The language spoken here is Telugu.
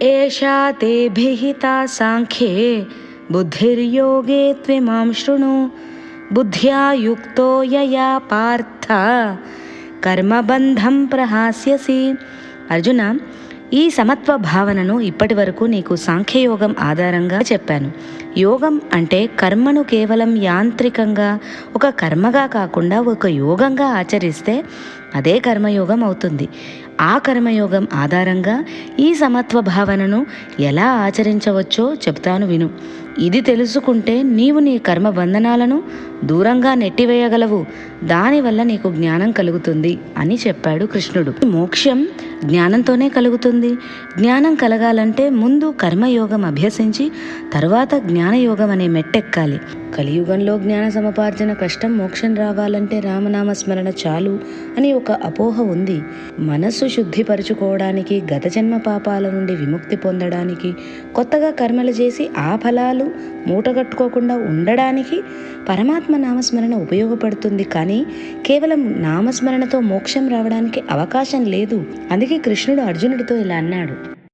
ఏషా తే భిహితా సాంఖ్యే బుద్ధిర్యోగే త్విమాం శృణు బుద్ధ్యా యుక్తో యయా పార్థ కర్మబంధం ప్రహాస్యసి. అర్జున, ఈ సమత్వ భావనను ఇప్పటి వరకు నీకు సాంఖ్యయోగం ఆధారంగా చెప్పాను. యోగం అంటే కర్మను కేవలం యాంత్రికంగా ఒక కర్మగా కాకుండా ఒక యోగంగా ఆచరిస్తే అదే కర్మయోగం అవుతుంది. ఆ కర్మయోగం ఆధారంగా ఈ సమత్వ భావనను ఎలా ఆచరించవచ్చో చెప్తాను విను. ఇది తెలుసుకుంటే నీవు నీ కర్మ బంధనాలను దూరంగా నెట్టివేయగలవు. దానివల్ల నీకు జ్ఞానం కలుగుతుంది అని చెప్పాడు కృష్ణుడు. మోక్షం జ్ఞానంతోనే కలుగుతుంది. జ్ఞానం కలగాలంటే ముందు కర్మయోగం అభ్యసించి తరువాత జ్ఞానయోగం అనే మెట్టెక్కాలి. కలియుగంలో జ్ఞాన సముపార్జన కష్టం. మోక్షం రావాలంటే రామనామ స్మరణ చాలు అని ఒక అపోహ ఉంది. మనస్సు శుద్ధిపరచుకోవడానికి, గత జన్మ పాపాల నుండి విముక్తి పొందడానికి, కొత్తగా కర్మలు చేసి ఆ ఫలాలు మూటగట్టుకోకుండా ఉండడానికి పరమాత్మ నామస్మరణ ఉపయోగపడుతుంది. కానీ కేవలం నామస్మరణతో మోక్షం రావడానికి అవకాశం లేదు. అందుకే కృష్ణుడు అర్జునుడితో ఇలా అన్నాడు.